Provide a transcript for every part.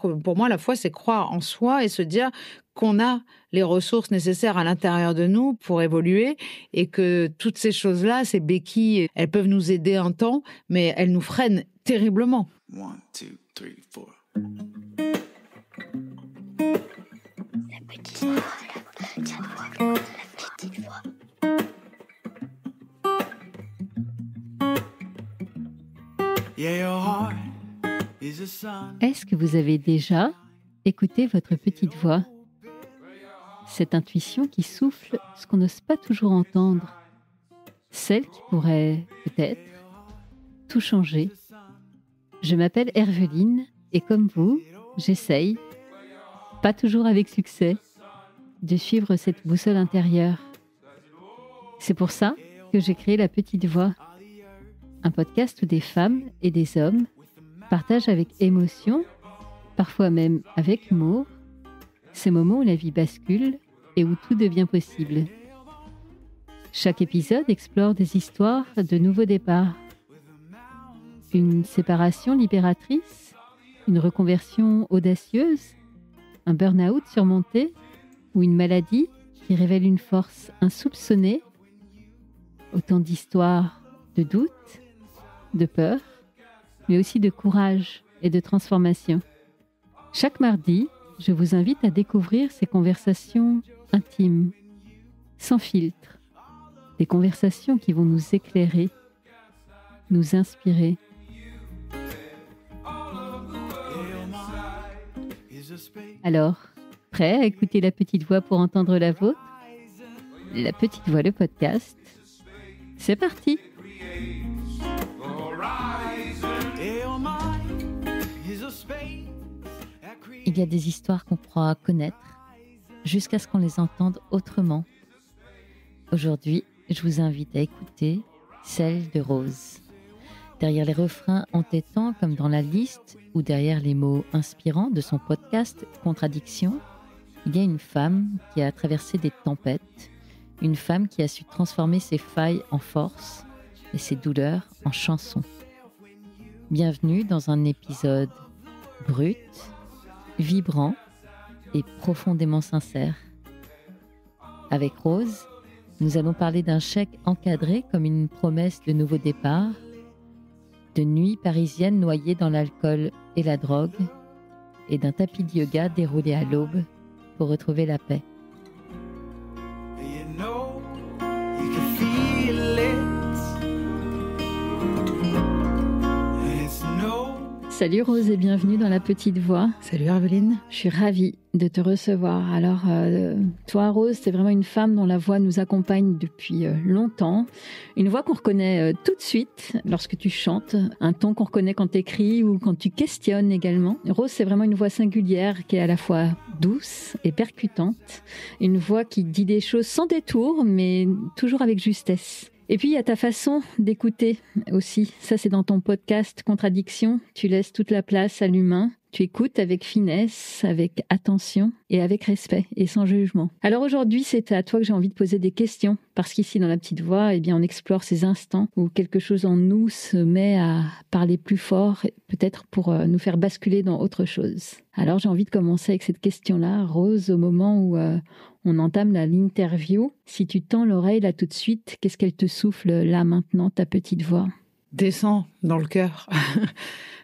Pour moi, la foi, c'est croire en soi et se dire qu'on a les ressources nécessaires à l'intérieur de nous pour évoluer et que toutes ces choses-là, ces béquilles, elles peuvent nous aider un temps, mais elles nous freinent terriblement. 1, 2, 3, 4. La petite voix, la petite voix. Yeah, your heart is a sun. Est-ce que vous avez déjà écouté votre petite voix ? Cette intuition qui souffle ce qu'on n'ose pas toujours entendre. Celle qui pourrait, peut-être, tout changer. Je m'appelle Herveline et comme vous, j'essaye, pas toujours avec succès, de suivre cette boussole intérieure. C'est pour ça que j'ai créé La Petite Voix, un podcast où des femmes et des hommes partagent avec émotion, parfois même avec humour, ces moments où la vie bascule et où tout devient possible. Chaque épisode explore des histoires de nouveaux départs. Une séparation libératrice, une reconversion audacieuse, un burn-out surmonté ou une maladie qui révèle une force insoupçonnée. Autant d'histoires de doute, de peur, mais aussi de courage et de transformation. Chaque mardi, je vous invite à découvrir ces conversations intimes, sans filtre, des conversations qui vont nous éclairer, nous inspirer. Alors, prêt à écouter La Petite Voix pour entendre la vôtre ? La Petite Voix, le podcast, c'est parti ! Il y a des histoires qu'on croit connaître jusqu'à ce qu'on les entende autrement. Aujourd'hui, je vous invite à écouter celle de Rose. Derrière les refrains entêtants comme dans la liste ou derrière les mots inspirants de son podcast Contradiction, il y a une femme qui a traversé des tempêtes, une femme qui a su transformer ses failles en force et ses douleurs en chansons. Bienvenue dans un épisode brut, vibrant et profondément sincère. Avec Rose, nous allons parler d'un chèque encadré comme une promesse de nouveau départ, de nuits parisiennes noyées dans l'alcool et la drogue, et d'un tapis de yoga déroulé à l'aube pour retrouver la paix. You know, you can feel it. It's no. Salut Rose et bienvenue dans La Petite Voix. Salut Herveline. Je suis ravie de te recevoir. Alors, toi Rose, c'est vraiment une femme dont la voix nous accompagne depuis longtemps. Une voix qu'on reconnaît tout de suite lorsque tu chantes, un ton qu'on reconnaît quand tu écris ou quand tu questionnes également. Rose, c'est vraiment une voix singulière qui est à la fois douce et percutante. Une voix qui dit des choses sans détour, mais toujours avec justesse. Et puis, il y a ta façon d'écouter aussi. Ça, c'est dans ton podcast Contradiction. Tu laisses toute la place à l'humain. Tu écoutes avec finesse, avec attention et avec respect et sans jugement. Alors aujourd'hui, c'est à toi que j'ai envie de poser des questions. Parce qu'ici, dans La Petite Voix, eh bien, on explore ces instants où quelque chose en nous se met à parler plus fort, peut-être pour nous faire basculer dans autre chose. Alors, j'ai envie de commencer avec cette question-là, Rose, au moment où on entame l'interview. Si tu tends l'oreille là tout de suite, qu'est-ce qu'elle te souffle là maintenant, ta petite voix ? Descends dans le cœur.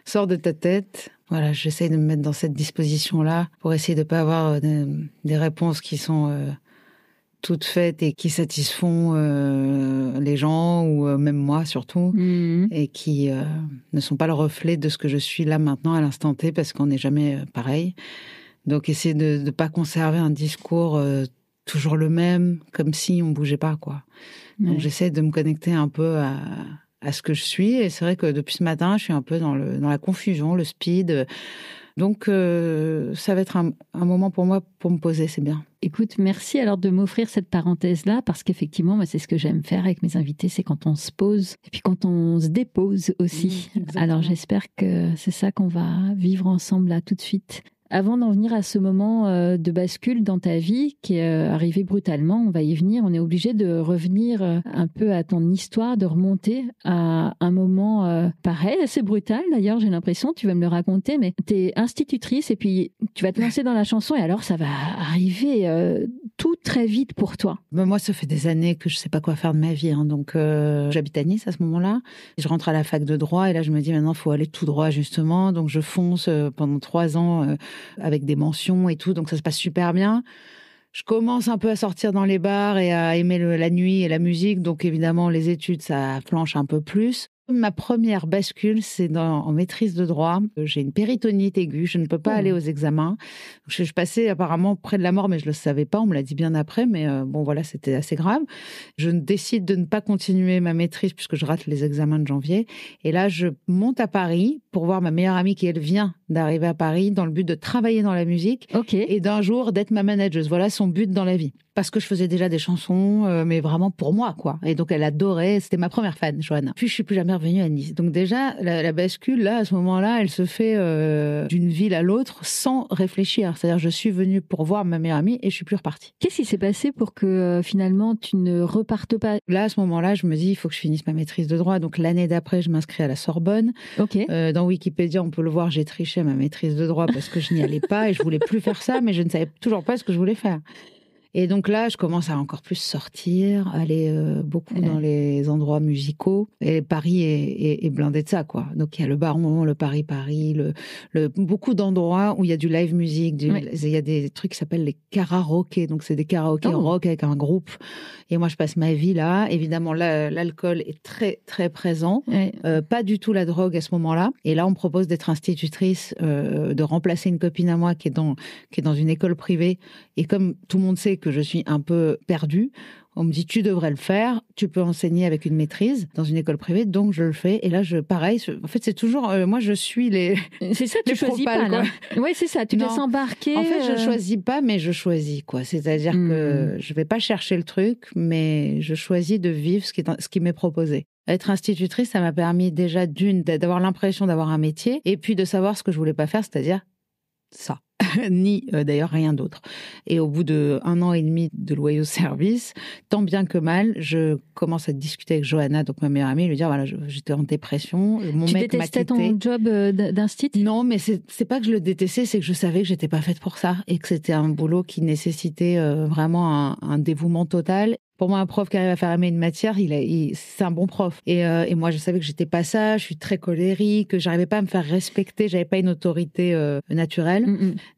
Sors de ta tête. Voilà, j'essaie de me mettre dans cette disposition-là pour essayer de ne pas avoir des réponses qui sont toutes faites et qui satisfont les gens ou même moi surtout, et qui ne sont pas le reflet de ce que je suis là maintenant à l'instant T parce qu'on n'est jamais pareil. Donc essayer de ne pas conserver un discours toujours le même, comme si on ne bougeait pas, quoi. Ouais. Donc j'essaie de me connecter un peu à ce que je suis. Et c'est vrai que depuis ce matin, je suis un peu dans la confusion, le speed. Donc, ça va être un moment pour moi pour me poser, c'est bien. Écoute, merci alors de m'offrir cette parenthèse-là, parce qu'effectivement, moi, c'est ce que j'aime faire avec mes invités, c'est quand on se pose et puis quand on se dépose aussi. Alors, j'espère que c'est ça qu'on va vivre ensemble là tout de suite. Avant d'en venir à ce moment de bascule dans ta vie qui est arrivé brutalement, on va y venir, on est obligé de revenir un peu à ton histoire, de remonter à un moment pareil, assez brutal d'ailleurs, j'ai l'impression, tu vas me le raconter, mais tu es institutrice et puis tu vas te lancer dans la chanson et alors ça va arriver tout très vite pour toi. Moi, ça fait des années que je sais pas quoi faire de ma vie, hein, donc j'habite à Nice à ce moment-là, je rentre à la fac de droit et là je me dis maintenant il faut aller tout droit justement, donc je fonce pendant 3 ans avec des mentions et tout, donc ça se passe super bien. Je commence un peu à sortir dans les bars et à aimer la nuit et la musique, donc évidemment les études ça flanche un peu plus. Ma première bascule, c'est en maîtrise de droit. J'ai une péritonite aiguë, je ne peux pas aller aux examens. Je passais apparemment près de la mort, mais je ne le savais pas, on me l'a dit bien après, mais bon voilà, c'était assez grave. Je décide de ne pas continuer ma maîtrise puisque je rate les examens de janvier. Et là, je monte à Paris pour voir ma meilleure amie qui, elle, vient d'arriver à Paris dans le but de travailler dans la musique et d'un jour d'être ma manageuse. Voilà son but dans la vie. Parce que je faisais déjà des chansons, mais vraiment pour moi, quoi. Et donc, elle adorait. C'était ma première fan, Johanna. Puis, je suis plus jamais revenue à Nice. Donc, déjà, la bascule, là, à ce moment-là, elle se fait d'une ville à l'autre sans réfléchir. C'est-à-dire, je suis venue pour voir ma meilleure amie et je suis plus repartie. Qu'est-ce qui s'est passé pour que, finalement, tu ne repartes pas? Là, à ce moment-là, je me dis, il faut que je finisse ma maîtrise de droit. Donc, l'année d'après, je m'inscris à la Sorbonne. Dans Wikipédia, on peut le voir, j'ai triché à ma maîtrise de droit parce que je n'y allais pas et je voulais plus faire ça, mais je ne savais toujours pas ce que je voulais faire. Et donc là, je commence à encore plus sortir, aller beaucoup dans les endroits musicaux. Et Paris est blindé de ça, quoi. Donc il y a le Baron, le Paris, beaucoup d'endroits où il y a du live music. Il y a des trucs qui s'appellent les karaokés. Donc c'est des karaokés rock avec un groupe. Et moi, je passe ma vie là. Évidemment, là, l'alcool est très, très présent. Pas du tout la drogue à ce moment-là. Et là, on me propose d'être institutrice, de remplacer une copine à moi qui est dans une école privée. Et comme tout le monde sait que je suis un peu perdue, on me dit tu devrais le faire, tu peux enseigner avec une maîtrise dans une école privée, donc je le fais. Et là, pareil, en fait, c'est toujours, moi, je suis les. C'est ça, tu choisis pas, là. Oui, c'est ça, tu te laisses embarquer. En fait, je choisis pas, mais je choisis, quoi. C'est-à-dire que je vais pas chercher le truc, mais je choisis de vivre ce qui m'est proposé. Être institutrice, ça m'a permis déjà d'avoir l'impression d'avoir un métier, et puis de savoir ce que je voulais pas faire, c'est-à-dire ça. Ni d'ailleurs rien d'autre. Et au bout de 1 an et demi de loyaux services, tant bien que mal, je commence à discuter avec Johanna, donc ma meilleure amie, et lui dire voilà, j'étais en dépression, mon mec m'a quitté. Tu détestais ton job d'instit? Non, mais c'est pas que je le détestais, c'est que je savais que j'étais pas faite pour ça et que c'était un boulot qui nécessitait vraiment un dévouement total. Pour moi, un prof qui arrive à faire aimer une matière, c'est un bon prof. Et moi, je savais que j'étais pas ça. Je suis très colérique, que j'arrivais pas à me faire respecter. J'avais pas une autorité naturelle.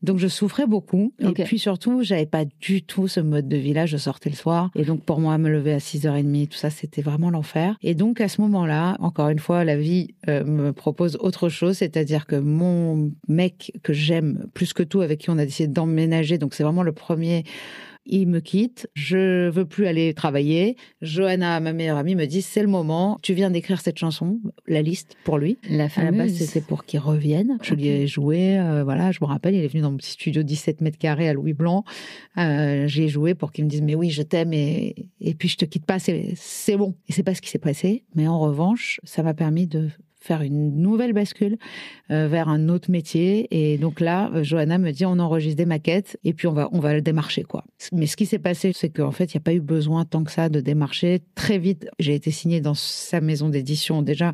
Donc, je souffrais beaucoup. Et puis surtout, j'avais pas du tout ce mode de vie-là. Je sortais le soir. Et donc, pour moi, me lever à 6h30, tout ça, c'était vraiment l'enfer. Et donc, à ce moment-là, encore une fois, la vie me propose autre chose. C'est-à-dire que mon mec que j'aime plus que tout, avec qui on a décidé d'emménager, donc c'est vraiment le premier... Il me quitte, je veux plus aller travailler. Johanna, ma meilleure amie, me dit c'est le moment. Tu viens d'écrire cette chanson, la liste pour lui. La fameuse. À la base, c'était pour qu'il revienne. Je lui ai joué, voilà, je me rappelle, il est venu dans mon petit studio 17 mètres carrés à Louis Blanc. J'ai joué pour qu'il me dise mais oui, je t'aime et puis je te quitte pas, c'est bon. Et c'est pas ce qui s'est passé, mais en revanche, ça m'a permis de faire une nouvelle bascule vers un autre métier. Et donc là, Johanna me dit, on enregistre des maquettes et puis on va le démarcher, quoi. Mais ce qui s'est passé, c'est qu'en fait, il n'y a pas eu besoin tant que ça de démarcher. Très vite, j'ai été signée dans sa maison d'édition déjà.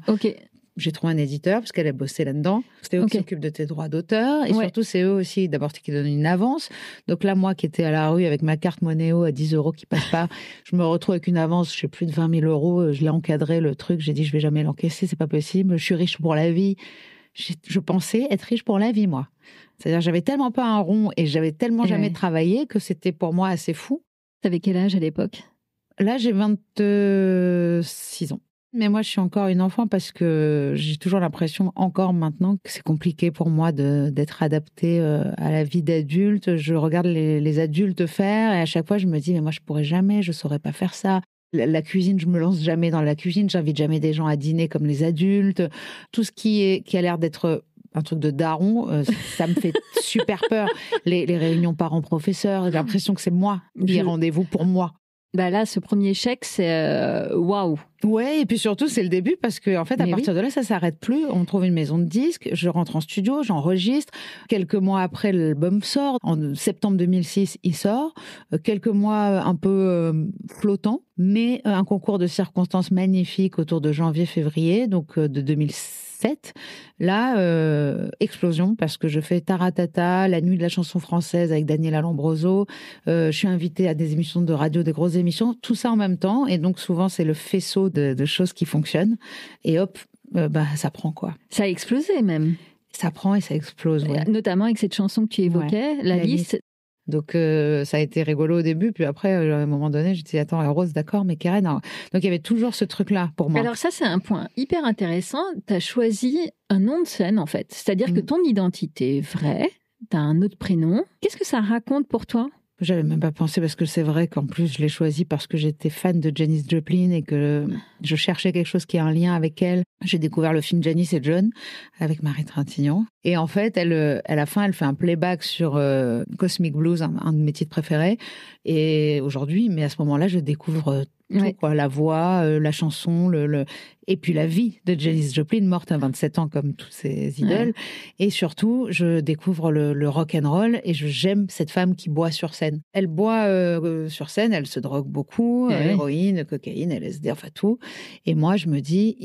J'ai trouvé un éditeur parce qu'elle a bossé là-dedans. C'est eux qui s'occupent de tes droits d'auteur. Et surtout, c'est eux aussi, d'abord, qui donnent une avance. Donc là, moi qui étais à la rue avec ma carte Monéo à 10 € qui passe pas, je me retrouve avec une avance, je sais plus de 20 000 €. Je l'ai encadré, le truc. J'ai dit, je vais jamais l'encaisser, c'est pas possible. Je suis riche pour la vie. Je pensais être riche pour la vie, moi. C'est-à-dire, j'avais tellement pas un rond et j'avais tellement jamais travaillé que c'était pour moi assez fou. T'avais quel âge à l'époque? Là, j'ai 26 ans. Mais moi, je suis encore une enfant parce que j'ai toujours l'impression, encore maintenant, que c'est compliqué pour moi d'être adaptée à la vie d'adulte. Je regarde les adultes faire et à chaque fois, je me dis, mais moi, je pourrais jamais, je saurais pas faire ça. La cuisine, je me lance jamais dans la cuisine. J'invite jamais des gens à dîner comme les adultes. Tout ce qui a l'air d'être un truc de daron, ça me fait super peur. Les réunions parents-professeurs, j'ai l'impression que c'est moi, les rendez-vous pour moi. Bah là, ce premier échec, c'est waouh. Ouais, et puis surtout, c'est le début parce que, en fait, à Mais partir de là, ça s'arrête plus. On trouve une maison de disques, je rentre en studio, j'enregistre. Quelques mois après, l'album sort. En septembre 2006, il sort. Quelques mois un peu flottants, mais un concours de circonstances magnifique autour de janvier-février, donc de 2007. Là, explosion, parce que je fais Taratata, la nuit de la chanson française avec Daniela Lombroso. Je suis invitée à des émissions de radio, des grosses émissions, tout ça en même temps. Et donc, souvent, c'est le faisceau de choses qui fonctionnent. Et hop, ça prend quoi. Ça a explosé même. Ça prend et ça explose, ouais. Notamment avec cette chanson que tu évoquais, La Liste. Donc, ça a été rigolo au début. Puis après, à un moment donné, j'ai dit, attends, Rose, d'accord, mais Keren. Donc, il y avait toujours ce truc-là pour moi. Alors ça, c'est un point hyper intéressant. Tu as choisi un nom de scène, en fait. C'est-à-dire que ton identité est vraie. Tu as un autre prénom. Qu'est-ce que ça raconte pour toi ? J'avais même pas pensé parce que c'est vrai qu'en plus je l'ai choisi parce que j'étais fan de Janis Joplin et que je cherchais quelque chose qui a un lien avec elle. J'ai découvert le film Janis et John avec Marie Trintignant. Et en fait, à la fin, elle fait un playback sur Cosmic Blues, un de mes titres préférés. Et aujourd'hui, mais à ce moment-là, je découvre tout, quoi, la voix, la chanson, et puis la vie de Janis Joplin, morte à 27 ans comme toutes ses idoles. Et surtout, je découvre le rock and roll et j'aime cette femme qui boit sur scène. Elle boit sur scène, elle se drogue beaucoup, héroïne, cocaïne, LSD, enfin tout. Et moi, je me dis,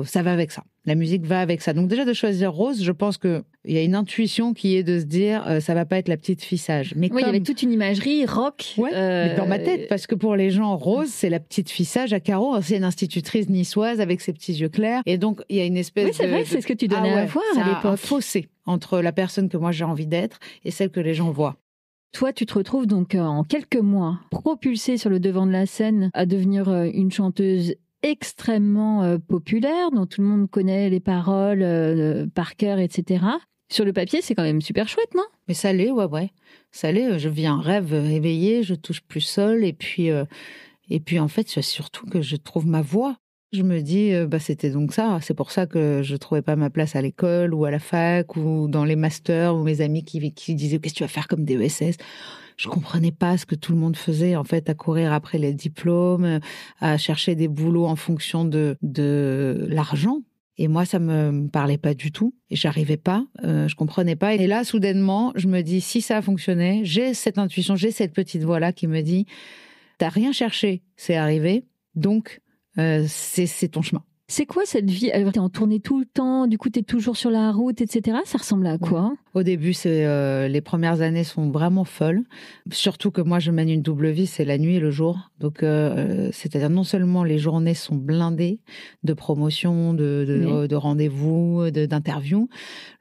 ça va avec ça. La musique va avec ça. Donc déjà de choisir Rose, je pense que il y a une intuition qui est de se dire ça va pas être la petite fille sage. Mais il y avait toute une imagerie rock. Mais dans ma tête, parce que pour les gens, Rose, c'est la petite fille sage à carreaux. C'est une institutrice niçoise avec ses petits yeux clairs. Et donc il y a une espèce. Oui, c'est vrai, c'est ce que tu donnais à voir à l'époque. Un fossé entre la personne que moi j'ai envie d'être et celle que les gens voient. Toi, tu te retrouves donc en quelques mois propulsée sur le devant de la scène à devenir une chanteuse extrêmement populaire, dont tout le monde connaît les paroles par cœur, etc. Sur le papier, c'est quand même super chouette, non ? Mais ça l'est, ouais. Ça l'est, je vis un rêve éveillé, je touche plus seule, et puis en fait, c'est surtout que je trouve ma voix. Je me dis, c'était donc ça. C'est pour ça que je trouvais pas ma place à l'école ou à la fac ou dans les masters ou mes amis qui disaient qu'est-ce que tu vas faire comme DESS. Je comprenais pas ce que tout le monde faisait, en fait, à courir après les diplômes, à chercher des boulots en fonction de l'argent. Et moi, ça me parlait pas du tout. Et j'arrivais pas, je comprenais pas. Et là, soudainement, je me dis, si ça a fonctionné, j'ai cette intuition, j'ai cette petite voix-là qui me dit, t'as rien cherché, c'est arrivé. Donc, c'est ton chemin. C'est quoi cette vie ? T'es en tournée tout le temps, du coup t'es toujours sur la route, etc. Ça ressemble à quoi ? Au début, les premières années sont vraiment folles. Surtout que moi, je mène une double vie, c'est la nuit et le jour. Donc, c'est-à-dire non seulement les journées sont blindées de promotions, de rendez-vous, d'interviews.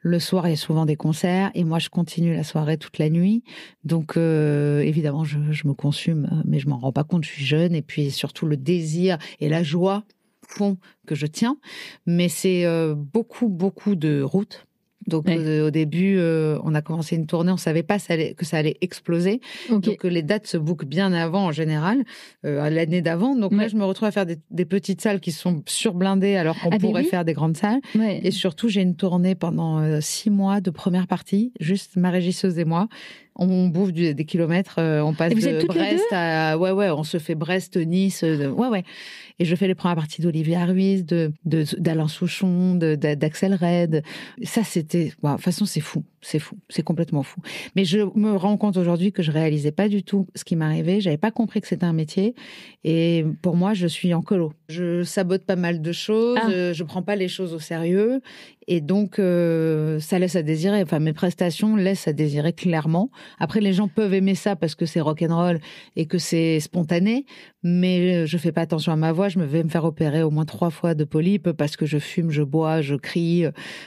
Le soir, il y a souvent des concerts et moi, je continue la soirée toute la nuit. Donc, évidemment, je me consume, mais je m'en rends pas compte. Je suis jeune et puis surtout le désir et la joie font que je tiens, mais c'est beaucoup de routes. Donc au début, on a commencé une tournée, on savait pas que ça allait exploser. Donc les dates se bookent bien avant en général, à l'année d'avant. Donc là, je me retrouve à faire des petites salles qui sont surblindées alors qu'on pourrait faire des grandes salles. Et surtout, j'ai une tournée pendant 6 mois de première partie, juste ma régisseuse et moi. On bouffe des kilomètres, on passe de Brest à... on se fait Brest, Nice, Et je fais les premières parties d'Olivier Ruiz, d'Alain Souchon, d'Axel Red. Ça, c'était... de toute façon, c'est fou. C'est complètement fou. Mais je me rends compte aujourd'hui que je réalisais pas du tout ce qui m'arrivait. J'avais pas compris que c'était un métier. Et pour moi, je suis en colo. Je sabote pas mal de choses. Je prends pas les choses au sérieux. Et donc, ça laisse à désirer. Enfin, mes prestations laissent à désirer clairement. Après, les gens peuvent aimer ça parce que c'est rock'n'roll et que c'est spontané. Mais je fais pas attention à ma voix. Je vais me faire opérer au moins 3 fois de polype parce que je fume, je bois, je crie.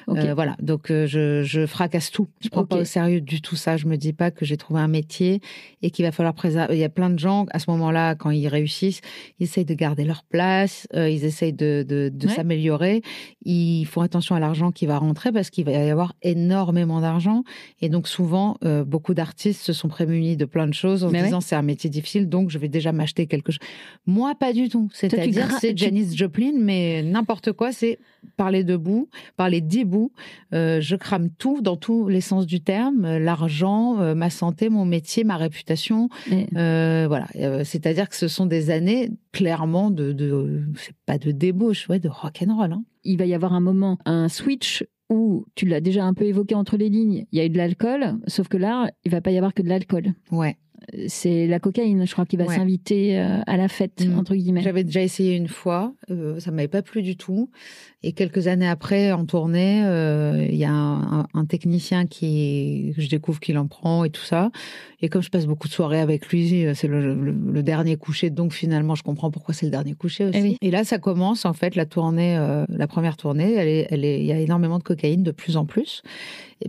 Voilà. Donc, je fracasse tout. Je prends pas au sérieux du tout ça. Je me dis pas que j'ai trouvé un métier et qu'il va falloir préserver. Il y a plein de gens, à ce moment-là, quand ils réussissent, ils essayent de garder leur place. Ils essayent de s'améliorer. Ils font attention à l'argent d'argent qui va rentrer parce qu'il va y avoir énormément d'argent. Et donc, souvent, beaucoup d'artistes se sont prémunis de plein de choses en se disant c'est un métier difficile, donc je vais déjà m'acheter quelque chose. Moi, pas du tout. C'est-à-dire, c'est Janis Joplin, mais n'importe quoi, c'est parler debout, parler debout. Je crame tout dans tous les sens du terme, l'argent, ma santé, mon métier, ma réputation. Voilà. C'est-à-dire que ce sont des années clairement c'est pas de débauche, de rock'n'roll. Hein. Il va y avoir un moment, un switch où, tu l'as déjà un peu évoqué entre les lignes, il y a eu de l'alcool, sauf que là, il va pas y avoir que de l'alcool. Ouais. C'est la cocaïne, je crois, qui va s'inviter à la fête, entre guillemets. J'avais déjà essayé une fois, ça m'avait pas plu du tout. Et quelques années après, en tournée, il y a un technicien que je découvre qu'il en prend et tout ça. Et comme je passe beaucoup de soirées avec lui, c'est le dernier coucher, donc finalement, je comprends pourquoi c'est le dernier coucher aussi. Oui. Et là, ça commence, en fait, la tournée, la première tournée, il y a énormément de cocaïne de plus en plus.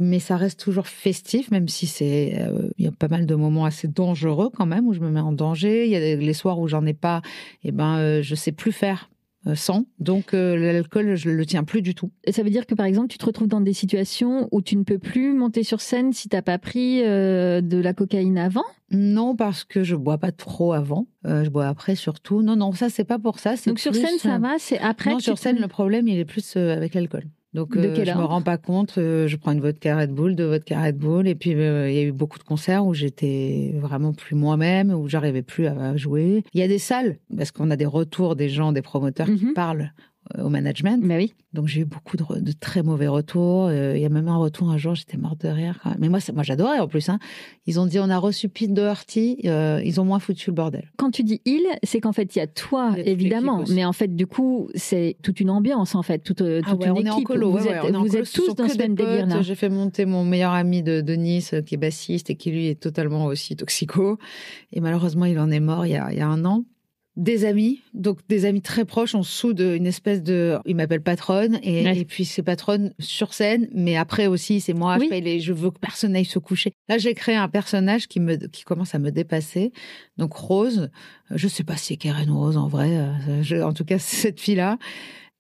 Mais ça reste toujours festif, même si il y a pas mal de moments assez dangereux quand même, où je me mets en danger. Il y a les soirs où j'en ai pas, je sais plus faire sans. Donc, l'alcool, je le tiens plus du tout. Et ça veut dire que, par exemple, tu te retrouves dans des situations où tu ne peux plus monter sur scène si t'as pas pris de la cocaïne avant? Non, parce que je bois pas trop avant. Je bois après surtout. Non, ça, c'est pas pour ça. Donc, sur scène, ça va? C'est après? Non, sur scène, le problème, il est plus avec l'alcool. Donc, je me rends pas compte. Je prends une vodka Red Bull, 2 vodka Red Bull. Et puis, il y a eu beaucoup de concerts où j'étais vraiment plus moi-même, où j'arrivais plus à jouer. Il y a des salles, parce qu'on a des retours des gens, des promoteurs qui parlent au management. Mais oui. Donc, j'ai eu beaucoup de très mauvais retours. Il y a même un retour un jour, j'étais morte de rire. Mais moi j'adorais en plus. Hein. Ils ont dit, on a reçu Pete Doherty, ils ont moins foutu le bordel. Quand tu dis il, c'est qu'en fait, il y a toi, évidemment. Mais en fait, du coup, c'est toute une ambiance, en fait, toute une équipe. On est en colo. Vous êtes tous dans ce même délire-là. J'ai fait monter mon meilleur ami de Nice, qui est bassiste et qui, lui, est totalement aussi toxico. Et malheureusement, il en est mort il y a 1 an. Des amis, donc des amis très proches, on soude une espèce de... Il m'appelle patronne, et puis c'est patronne sur scène, mais après aussi, c'est moi, je veux que personne n'aille se coucher. Là, j'ai créé un personnage qui commence à me dépasser. Donc Rose, je sais pas si c'est Karen Rose en vrai, en tout cas, cette fille-là,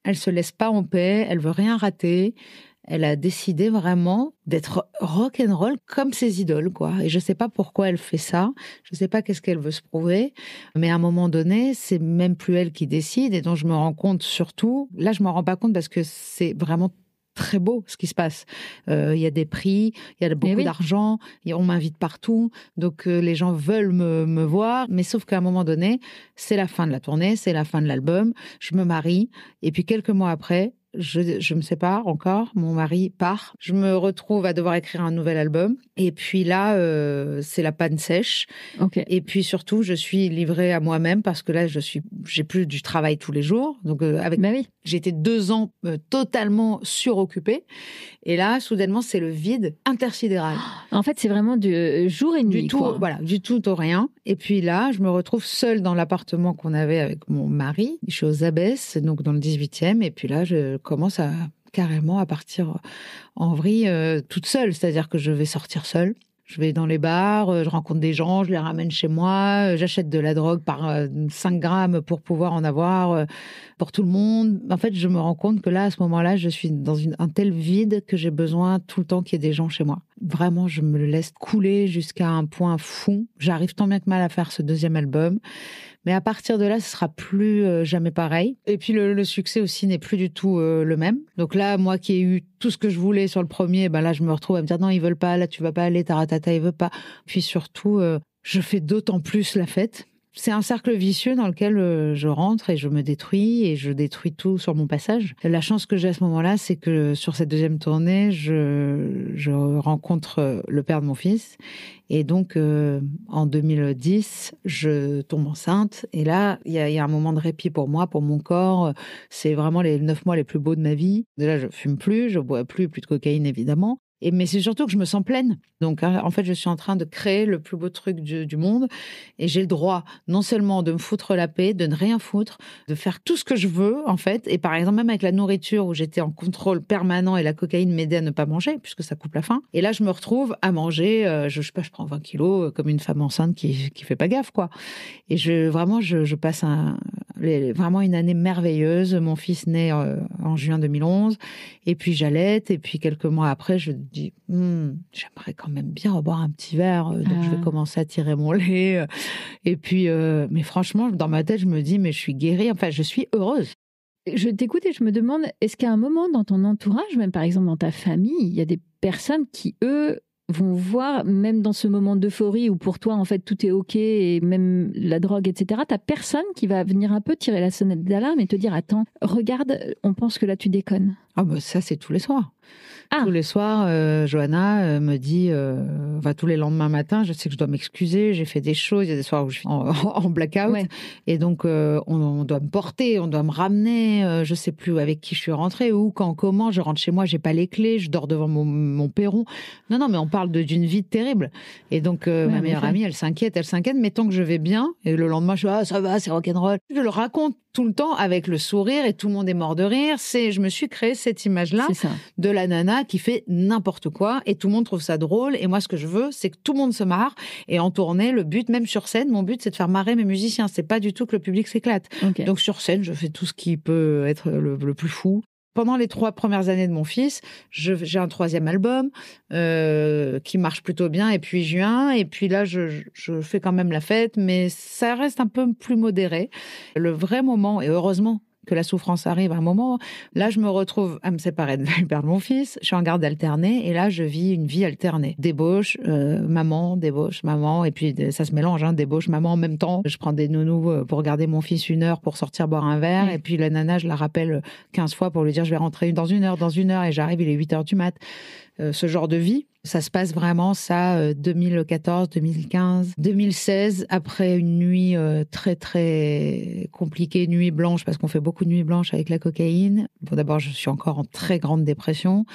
elle se laisse pas en paix, elle veut rien rater. Elle a décidé vraiment d'être rock'n'roll comme ses idoles, quoi. Et je sais pas pourquoi elle fait ça. Je sais pas qu'est-ce qu'elle veut se prouver. Mais à un moment donné, c'est même plus elle qui décide. Et donc, je me rends compte surtout, là, je m'en rends pas compte parce que c'est vraiment très beau ce qui se passe. Il y a des prix, il y a beaucoup d'argent, on m'invite partout. Donc, les gens veulent me voir. Mais sauf qu'à un moment donné, c'est la fin de la tournée, c'est la fin de l'album. Je me marie. Et puis, quelques mois après, je me sépare encore, mon mari part, je me retrouve à devoir écrire un nouvel album, et puis là, c'est la panne sèche. Okay. Et puis surtout, je suis livrée à moi-même parce que là, j'ai plus du travail tous les jours. Donc, j'ai été 2 ans totalement suroccupée, et là, soudainement, c'est le vide intersidéral. En fait, c'est vraiment du jour et nuit, quoi. Voilà, du tout au rien. Et puis là, je me retrouve seule dans l'appartement qu'on avait avec mon mari. Je suis aux Abbesses, donc dans le 18e, et puis là, je commence carrément à partir en vrille toute seule. C'est-à-dire que je vais sortir seule. Je vais dans les bars, je rencontre des gens, je les ramène chez moi, j'achète de la drogue par 5 grammes pour pouvoir en avoir pour tout le monde. En fait, je me rends compte que là, à ce moment-là, je suis dans un tel vide que j'ai besoin tout le temps qu'il y ait des gens chez moi. Vraiment, je me le laisse couler jusqu'à un point fou. J'arrive tant bien que mal à faire ce 2e album. Mais à partir de là, ce sera plus jamais pareil. Et puis le succès aussi n'est plus du tout le même. Donc là, moi qui ai eu tout ce que je voulais sur le premier, là je me retrouve à me dire non, ils veulent pas, là tu vas pas aller, taratata, ils veulent pas. Puis surtout, je fais d'autant plus la fête. C'est un cercle vicieux dans lequel je rentre et je me détruis et je détruis tout sur mon passage. La chance que j'ai à ce moment-là, c'est que sur cette 2e tournée, je rencontre le père de mon fils. Et donc, en 2010, je tombe enceinte. Et là, il y a un moment de répit pour moi, pour mon corps. C'est vraiment les 9 mois les plus beaux de ma vie. Déjà, je fume plus, je bois plus de cocaïne, évidemment. Mais c'est surtout que je me sens pleine. Donc, en fait, je suis en train de créer le plus beau truc du monde. Et j'ai le droit, non seulement de me foutre la paix, de ne rien foutre, de faire tout ce que je veux, en fait. Et par exemple, même avec la nourriture, où j'étais en contrôle permanent et la cocaïne m'aidait à ne pas manger, puisque ça coupe la faim. Et là, je me retrouve à manger, je sais pas, je prends 20 kilos, comme une femme enceinte qui fait pas gaffe, quoi. Et je passe un Vraiment une année merveilleuse. Mon fils naît en juin 2011. Et puis j'allaite. Et puis quelques mois après, je dis, j'aimerais quand même bien reboire un petit verre. Donc je vais commencer à tirer mon lait. Et puis, mais franchement, dans ma tête, je me dis, mais je suis guérie. Enfin, je suis heureuse. Je t'écoute et je me demande, est-ce qu'à un moment dans ton entourage, même par exemple dans ta famille, il y a des personnes qui, eux, vont voir, même dans ce moment d'euphorie où pour toi, en fait, tout est OK et même la drogue, etc., t'as personne qui va venir un peu tirer la sonnette d'alarme et te dire, attends, regarde, on pense que là, tu déconnes. Ah bah ça, c'est tous les soirs. Tous les soirs, Johanna me dit, tous les lendemains matin, je sais que je dois m'excuser, j'ai fait des choses, il y a des soirs où je suis en blackout, et donc on doit me porter, on doit me ramener, je sais plus avec qui je suis rentrée, où, quand, comment, je rentre chez moi, j'ai pas les clés, je dors devant mon perron. Non, mais on parle d'une vie terrible. Et donc ma meilleure amie, elle s'inquiète, mais tant que je vais bien, et le lendemain, je dis, ça va, c'est rock'n'roll. Je le raconte tout le temps avec le sourire et tout le monde est mort de rire. Je me suis créé cette image-là de la nana qui fait n'importe quoi et tout le monde trouve ça drôle. Et moi, ce que je veux, c'est que tout le monde se marre. Et en tournée, le but, même sur scène, mon but, c'est de faire marrer mes musiciens. C'est pas du tout que le public s'éclate. Donc sur scène, je fais tout ce qui peut être le plus fou. Pendant les 3 premières années de mon fils, j'ai un 3e album qui marche plutôt bien, et puis juin, et puis là, je fais quand même la fête, mais ça reste un peu plus modéré. Le vrai moment, et heureusement que la souffrance arrive à un moment, là, je me retrouve à me séparer du père de mon fils, je suis en garde alternée, et là, je vis une vie alternée. Débauche, maman, et puis ça se mélange, débauche, maman en même temps. Je prends des nounous pour garder mon fils 1 heure pour sortir boire un verre, et puis la nana, je la rappelle 15 fois pour lui dire, je vais rentrer dans 1 heure, et j'arrive, il est 8 heures du mat. Ce genre de vie, ça se passe vraiment, 2014, 2015, 2016, après une nuit très, très compliquée, nuit blanche, parce qu'on fait beaucoup de nuits blanches avec la cocaïne. Bon, d'abord, je suis encore en très grande dépression.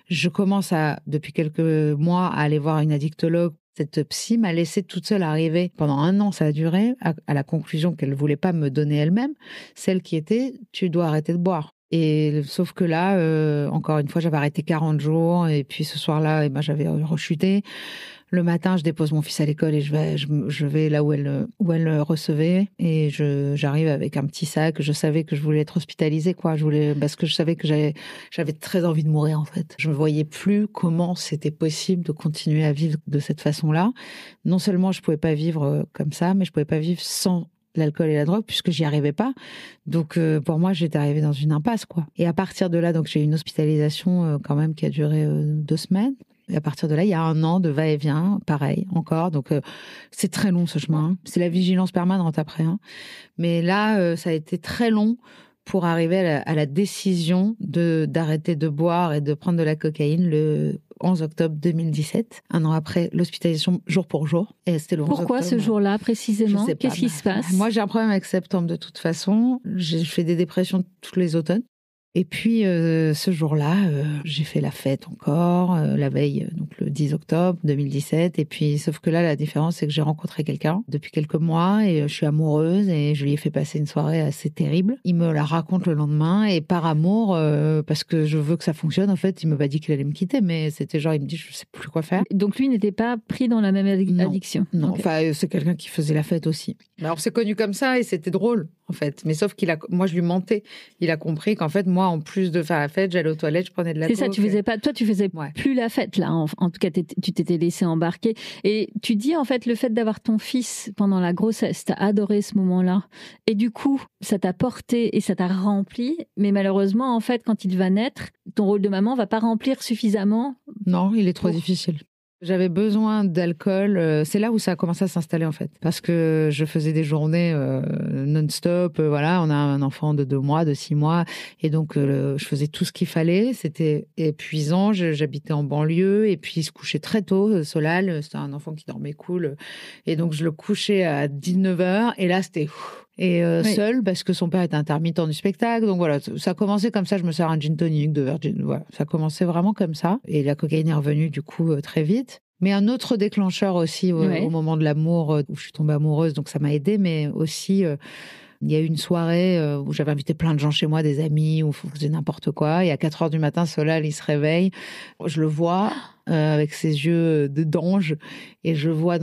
Je commence depuis quelques mois, à aller voir une addictologue. Cette psy m'a laissée toute seule arriver. Pendant 1 an, ça a duré, à la conclusion qu'elle ne voulait pas me donner elle-même, celle qui était, tu dois arrêter de boire. Et sauf que là, encore une fois, j'avais arrêté 40 jours, et puis ce soir-là, j'avais rechuté. Le matin, je dépose mon fils à l'école et je vais là où elle recevait, et j'arrive avec un petit sac. Je savais que je voulais être hospitalisée, quoi. Parce que je savais que j'avais très envie de mourir, en fait. Je ne voyais plus comment c'était possible de continuer à vivre de cette façon-là. Non seulement je pouvais pas vivre comme ça, mais je pouvais pas vivre sans l'alcool et la drogue, puisque j'y arrivais pas. Donc, pour moi, j'étais arrivée dans une impasse, quoi. Et à partir de là, donc, j'ai eu une hospitalisation quand même qui a duré 2 semaines. Et à partir de là, il y a 1 an de va-et-vient, pareil, encore. Donc, c'est très long, ce chemin. C'est la vigilance permanente après. Mais là, ça a été très long pour arriver à la décision d'arrêter de boire et de prendre de la cocaïne le 11 octobre 2017, 1 an après l'hospitalisation jour pour jour. Et c'était le 11 Pourquoi octobre. Ce jour-là précisément? Qu'est-ce qui se passe? Moi, j'ai un problème avec septembre de toute façon. Je fais des dépressions tous les automnes. Et puis, ce jour-là, j'ai fait la fête encore, la veille, donc le 10 octobre 2017. Et puis, sauf que là, la différence, c'est que j'ai rencontré quelqu'un depuis quelques mois, et je suis amoureuse, et je lui ai fait passer une soirée assez terrible. Il me la raconte le lendemain, et par amour, parce que je veux que ça fonctionne, en fait, il m'a pas dit qu'il allait me quitter, mais c'était genre, il me dit, je sais plus quoi faire. Donc lui n'était pas pris dans la même addiction? Non, enfin, c'est quelqu'un qui faisait la fête aussi. Alors, on s'est connus comme ça, et c'était drôle, en fait. Mais sauf moi, je lui mentais. Il a compris qu'en fait, moi, en plus de faire la fête, j'allais aux toilettes, je prenais de la coke. C'est ça, tu faisais plus la fête, là. En tout cas, tu t'étais laissé embarquer. Et tu dis, en fait, le fait d'avoir ton fils pendant la grossesse, t'as adoré ce moment-là. Et du coup, ça t'a porté et ça t'a rempli. Mais malheureusement, en fait, quand il va naître, ton rôle de maman va pas remplir suffisamment. Non, il est trop difficile. J'avais besoin d'alcool. C'est là où ça a commencé à s'installer, en fait. Parce que je faisais des journées non-stop. Voilà, on a un enfant de 2 mois, de 6 mois. Et donc, je faisais tout ce qu'il fallait. C'était épuisant. J'habitais en banlieue. Et puis, il se couchait très tôt. Solal, c'était un enfant qui dormait cool. Et donc, je le couchais à 19h. Et là, c'était... Et seul, parce que son père était intermittent du spectacle. Donc voilà, ça a commencé comme ça. Je me sers un gin tonic, 2 verres de gin. Voilà, ça a commencé vraiment comme ça. Et la cocaïne est revenue du coup très vite. Mais un autre déclencheur aussi au moment de l'amour, où je suis tombée amoureuse, donc ça m'a aidée. Mais aussi, il y a eu une soirée où j'avais invité plein de gens chez moi, des amis, où on faisait n'importe quoi. Et à 4h du matin, Solal, il se réveille. Je le vois avec ses yeux d'ange. Et je vois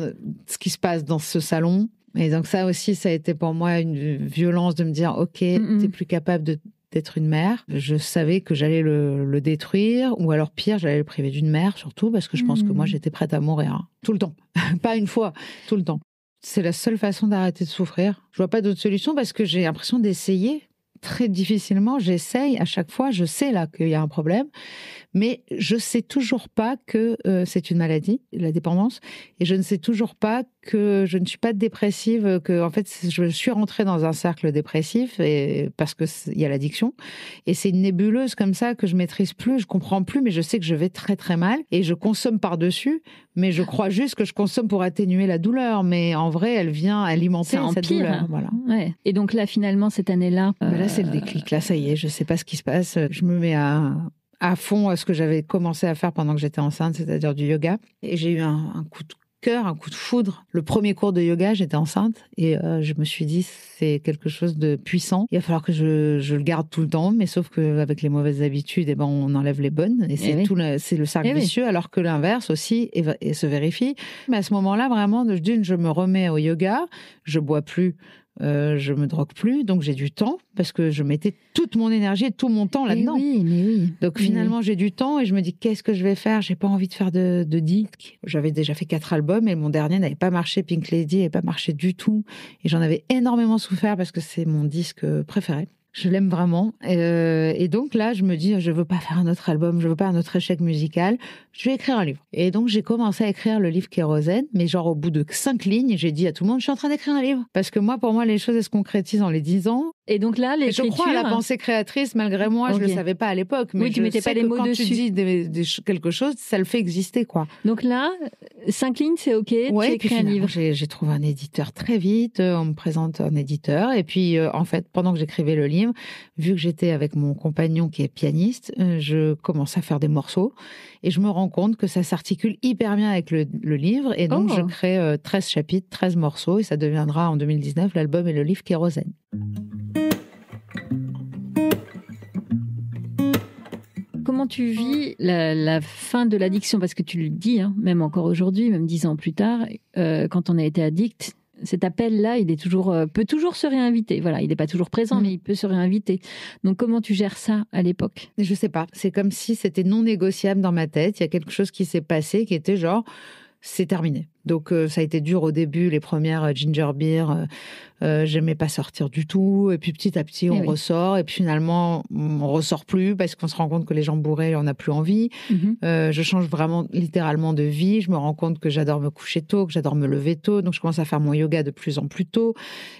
ce qui se passe dans ce salon. Et donc ça aussi, ça a été pour moi une violence de me dire, ok, t'es plus capable d'être une mère. Je savais que j'allais le détruire, ou alors pire, j'allais le priver d'une mère, surtout parce que je pense que moi, j'étais prête à mourir. Hein. Tout le temps. Pas une fois, tout le temps. C'est la seule façon d'arrêter de souffrir. Je vois pas d'autre solution parce que j'ai l'impression d'essayer. Très difficilement, j'essaye à chaque fois, je sais là qu'il y a un problème, mais je sais toujours pas que c'est une maladie, la dépendance, et je ne sais toujours pas que je ne suis pas dépressive, que en fait je suis rentrée dans un cercle dépressif et parce que il y a l'addiction, et c'est une nébuleuse comme ça que je maîtrise plus, je comprends plus, mais je sais que je vais très très mal et je consomme par-dessus, mais je crois juste que je consomme pour atténuer la douleur, mais en vrai elle vient alimenter cette douleur. Voilà. Ouais. Et donc là finalement cette année-là, là c'est le déclic, là ça y est, je sais pas ce qui se passe, je me mets à fond à ce que j'avais commencé à faire pendant que j'étais enceinte, c'est-à-dire du yoga. Et j'ai eu un coup de cœur, un coup de foudre. Le premier cours de yoga, j'étais enceinte et je me suis dit, c'est quelque chose de puissant. Il va falloir que je le garde tout le temps, mais sauf qu'avec les mauvaises habitudes, on enlève les bonnes. Et c'est c'est le cercle vicieux, alors que l'inverse aussi et se vérifie. Mais à ce moment-là, vraiment, je me remets au yoga, je bois plus. Je me drogue plus, donc j'ai du temps parce que je mettais toute mon énergie et tout mon temps là-dedans. Donc finalement j'ai du temps et je me dis qu'est-ce que je vais faire ? J'ai pas envie de faire de disques. J'avais déjà fait 4 albums et mon dernier n'avait pas marché, Pink Lady n'avait pas marché du tout et j'en avais énormément souffert parce que c'est mon disque préféré. Je l'aime vraiment. Et donc là, je me dis, je veux pas faire un autre album, je veux pas un autre échec musical, je vais écrire un livre. Et donc, j'ai commencé à écrire le livre Kérosène, mais genre au bout de 5 lignes, j'ai dit à tout le monde, je suis en train d'écrire un livre. Parce que pour moi, les choses, elles se concrétisent en les 10 ans. Et donc là, l'écriture... Je crois à la pensée créatrice, malgré moi, je le savais pas à l'époque. Mais tu mettais pas les mots quand dessus. Tu dis quelque chose, ça le fait exister, quoi. Donc là, 5 lignes, c'est OK, tu écris un livre. J'ai trouvé un éditeur très vite, on me présente un éditeur. Et puis, en fait, pendant que j'écrivais le livre, vu que j'étais avec mon compagnon qui est pianiste, je commence à faire des morceaux. Et je me rends compte que ça s'articule hyper bien avec le livre. Et donc, je crée 13 chapitres, 13 morceaux. Et ça deviendra en 2019 l'album et le livre Kérosène. Comment tu vis la fin de l'addiction ? Parce que tu le dis, hein, même encore aujourd'hui, même 10 ans plus tard, quand on a été addict, cet appel-là, il est peut toujours se réinviter. Voilà, il n'est pas toujours présent, mais il peut se réinviter. Donc, comment tu gères ça à l'époque ? Je sais pas. C'est comme si c'était non négociable dans ma tête. Il y a quelque chose qui s'est passé qui était genre, c'est terminé. Donc, ça a été dur au début, les premières ginger beer, j'aimais pas sortir du tout. Et puis, petit à petit, on ressort. Et puis, finalement, on ressort plus parce qu'on se rend compte que les gens bourrés, on n'a plus envie. Je change vraiment, littéralement de vie. Je me rends compte que j'adore me coucher tôt, que j'adore me lever tôt. Donc, je commence à faire mon yoga de plus en plus tôt.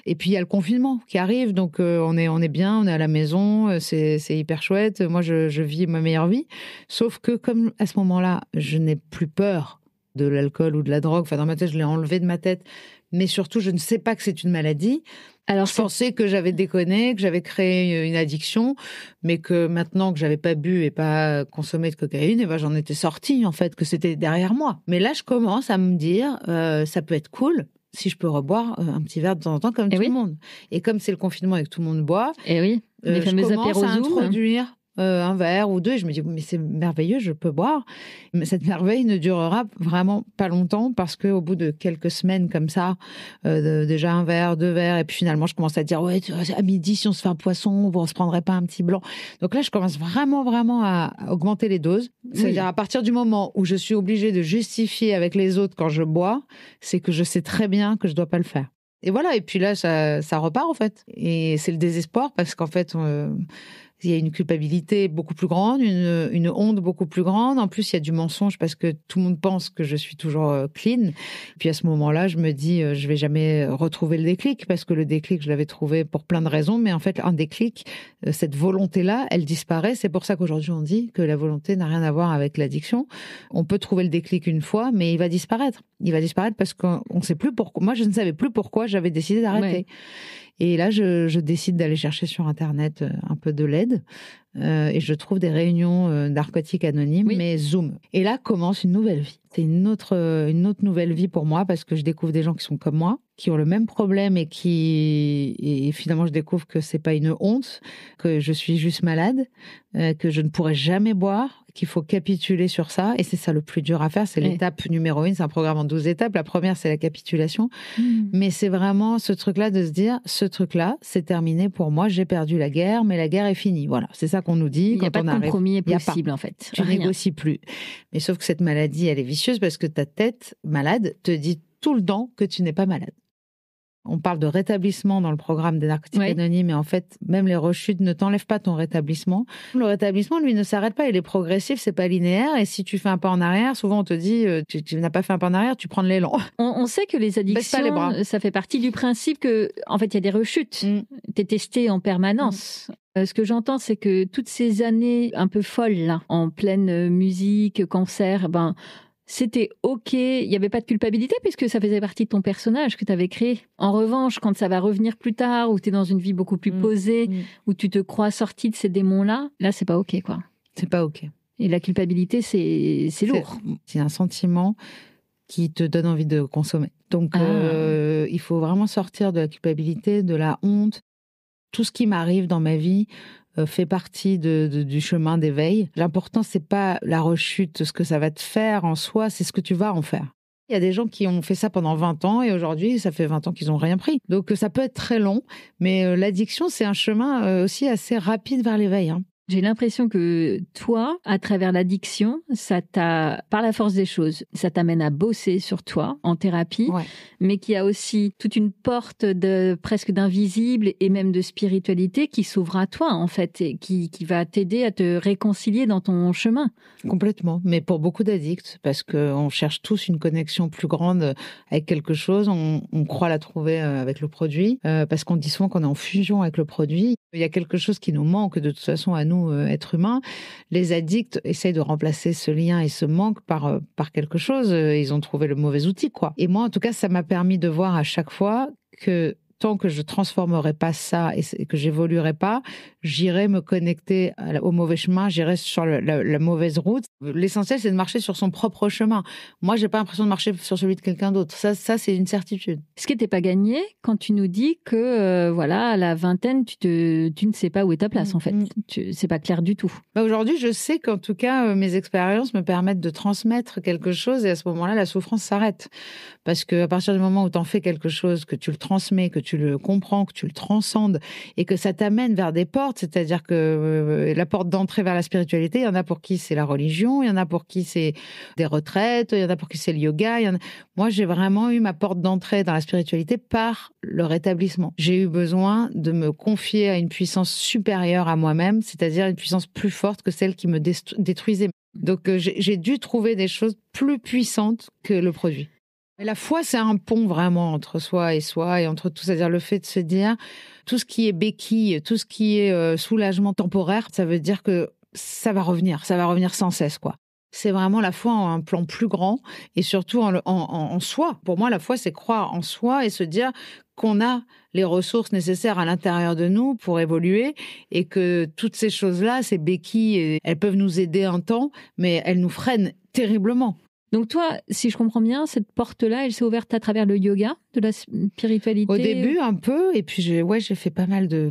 Et puis, il y a le confinement qui arrive. Donc, on est bien, on est à la maison. C'est hyper chouette. Moi, je vis ma meilleure vie. Sauf que, comme à ce moment-là, je n'ai plus peur de l'alcool ou de la drogue. Enfin, dans ma tête, je l'ai enlevé de ma tête. Mais surtout, je ne sais pas que c'est une maladie. Alors, je pensais que j'avais déconné, que j'avais créé une addiction, mais que maintenant que j'avais pas bu et pas consommé de cocaïne, j'en étais sortie, en fait, que c'était derrière moi. Mais là, je commence à me dire, ça peut être cool si je peux reboire un petit verre de temps en temps comme tout le monde. Et comme c'est le confinement et que tout le monde boit, les fameux je commence à apéros introduire un verre ou deux, et je me dis, mais c'est merveilleux, je peux boire. Mais cette merveille ne durera vraiment pas longtemps parce qu'au bout de quelques semaines comme ça, déjà un verre, 2 verres, et puis finalement, je commence à dire, ouais, à midi, si on se fait un poisson, on se prendrait pas un petit blanc. Donc là, je commence vraiment à augmenter les doses. C'est-à-dire, à partir du moment où je suis obligée de justifier avec les autres quand je bois, c'est que je sais très bien que je dois pas le faire. Et voilà, et puis là, ça repart, en fait. Et c'est le désespoir parce qu'en fait, il y a une culpabilité beaucoup plus grande, une honte beaucoup plus grande. En plus, il y a du mensonge parce que tout le monde pense que je suis toujours clean. Puis à ce moment-là, je me dis, je vais jamais retrouver le déclic parce que le déclic, je l'avais trouvé pour plein de raisons. Mais en fait, un déclic, cette volonté-là, elle disparaît. C'est pour ça qu'aujourd'hui, on dit que la volonté n'a rien à voir avec l'addiction. On peut trouver le déclic une fois, mais il va disparaître. Il va disparaître parce qu'on ne sait plus pourquoi. Moi, je ne savais plus pourquoi j'avais décidé d'arrêter. Ouais. Et là, je décide d'aller chercher sur Internet un peu de l'aide et je trouve des réunions narcotiques anonymes, mais Zoom. Et là commence une nouvelle vie. C'est une autre nouvelle vie pour moi parce que je découvre des gens qui sont comme moi, qui ont le même problème et finalement je découvre que c'est pas une honte, que je suis juste malade, que je ne pourrai jamais boire, qu'il faut capituler sur ça. Et c'est ça le plus dur à faire. C'est l'étape numéro 1. C'est un programme en 12 étapes. La première, c'est la capitulation. Mais c'est vraiment ce truc-là de se dire, ce truc-là, c'est terminé pour moi. J'ai perdu la guerre, mais la guerre est finie. Voilà. C'est ça qu'on nous dit. Il n'y a pas de compromis possible, en fait. Tu négocies plus. Mais sauf que cette maladie, elle est vicieuse parce que ta tête malade te dit tout le temps que tu n'es pas malade. On parle de rétablissement dans le programme des narcotiques anonymes, mais en fait, même les rechutes ne t'enlèvent pas ton rétablissement. Le rétablissement, lui, ne s'arrête pas, il est progressif, c'est pas linéaire, et si tu fais un pas en arrière, souvent on te dit, tu n'as pas fait un pas en arrière, tu prends de l'élan. On sait que les addictions, ça fait partie du principe que, en fait, il y a des rechutes. T'es testé en permanence. Ce que j'entends, c'est que toutes ces années un peu folles, là, en pleine musique, concert, c'était OK, il n'y avait pas de culpabilité puisque ça faisait partie de ton personnage que tu avais créé. En revanche, quand ça va revenir plus tard, où tu es dans une vie beaucoup plus posée, où tu te crois sorti de ces démons-là, là, c'est pas OK, quoi. C'est pas OK. Et la culpabilité, c'est lourd. C'est un sentiment qui te donne envie de consommer. Donc, il faut vraiment sortir de la culpabilité, de la honte. Tout ce qui m'arrive dans ma vie fait partie du chemin d'éveil. L'important, c'est pas la rechute, ce que ça va te faire en soi, c'est ce que tu vas en faire. Il y a des gens qui ont fait ça pendant 20 ans et aujourd'hui, ça fait 20 ans qu'ils n'ont rien pris. Donc, ça peut être très long, mais l'addiction, c'est un chemin aussi assez rapide vers l'éveil. J'ai l'impression que toi, à travers l'addiction, ça t'a, par la force des choses, ça t'amène à bosser sur toi en thérapie, mais qu'il y a aussi toute une porte presque d'invisible et même de spiritualité qui s'ouvre à toi, en fait, et qui va t'aider à te réconcilier dans ton chemin. Complètement, mais pour beaucoup d'addicts, parce qu'on cherche tous une connexion plus grande avec quelque chose, on croit la trouver avec le produit, parce qu'on dit souvent qu'on est en fusion avec le produit. Il y a quelque chose qui nous manque de toute façon à nous, êtres humains. Les addicts essayent de remplacer ce lien et ce manque par quelque chose. Ils ont trouvé le mauvais outil, quoi. Et moi, en tout cas, ça m'a permis de voir à chaque fois que tant que je transformerai pas ça et que j'évoluerai pas, j'irai me connecter au mauvais chemin, j'irai sur la mauvaise route. L'essentiel, c'est de marcher sur son propre chemin. Moi, j'ai pas l'impression de marcher sur celui de quelqu'un d'autre. Ça, c'est une certitude. Ce qui n'était pas gagné quand tu nous dis que, à la vingtaine, tu ne sais pas où est ta place, en fait. C'est pas clair du tout. Aujourd'hui, je sais qu'en tout cas, mes expériences me permettent de transmettre quelque chose et à ce moment-là, la souffrance s'arrête. Parce qu'à partir du moment où tu en fais quelque chose, que tu le transmets, que tu le comprends, que tu le transcendes et que ça t'amène vers des portes, c'est-à-dire que la porte d'entrée vers la spiritualité, il y en a pour qui c'est la religion, il y en a pour qui c'est des retraites, il y en a pour qui c'est le yoga. Moi, j'ai vraiment eu ma porte d'entrée dans la spiritualité par le rétablissement. J'ai eu besoin de me confier à une puissance supérieure à moi-même, c'est-à-dire une puissance plus forte que celle qui me détruisait. Donc, j'ai dû trouver des choses plus puissantes que le produit. Et la foi, c'est un pont vraiment entre soi et entre tout. C'est-à-dire le fait de se dire, tout ce qui est béquille, tout ce qui est soulagement temporaire, ça veut dire que ça va revenir sans cesse, quoi. C'est vraiment la foi en un plan plus grand et surtout en soi. Pour moi, la foi, c'est croire en soi et se dire qu'on a les ressources nécessaires à l'intérieur de nous pour évoluer et que toutes ces choses-là, ces béquilles, elles peuvent nous aider un temps, mais elles nous freinent terriblement. Donc toi, si je comprends bien, cette porte-là, elle s'est ouverte à travers le yoga, de la spiritualité. Au début, un peu, et puis j'ai fait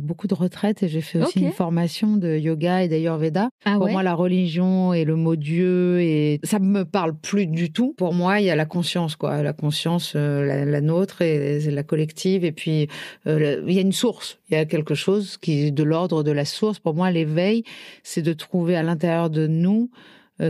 beaucoup de retraites et j'ai fait aussi une formation de yoga et d'ayurveda. Pour moi, la religion et le mot Dieu, et ça me parle plus du tout. Pour moi, il y a la conscience, quoi, la conscience, la nôtre et la collective, et puis il y a une source, il y a quelque chose qui est de l'ordre de la source. Pour moi, l'éveil, c'est de trouver à l'intérieur de nous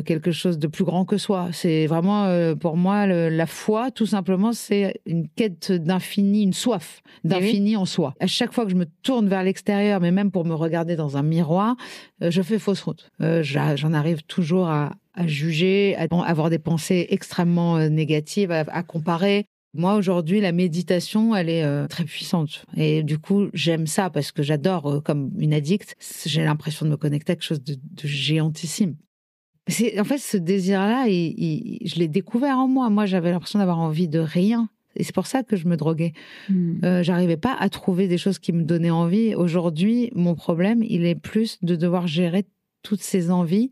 quelque chose de plus grand que soi. C'est vraiment, pour moi, la foi, tout simplement, c'est une quête d'infini, une soif d'infini en soi. À chaque fois que je me tourne vers l'extérieur, mais même pour me regarder dans un miroir, je fais fausse route. J'en arrive toujours à juger, à avoir des pensées extrêmement négatives, à comparer. Moi, aujourd'hui, la méditation, elle est très puissante. Et du coup, j'aime ça parce que j'adore, comme une addicte, j'ai l'impression de me connecter à quelque chose de géantissime. En fait, ce désir-là, je l'ai découvert en moi. Moi, j'avais l'impression d'avoir envie de rien. Et c'est pour ça que je me droguais. J'arrivais pas à trouver des choses qui me donnaient envie. Aujourd'hui, mon problème, il est plus de devoir gérer toutes ces envies.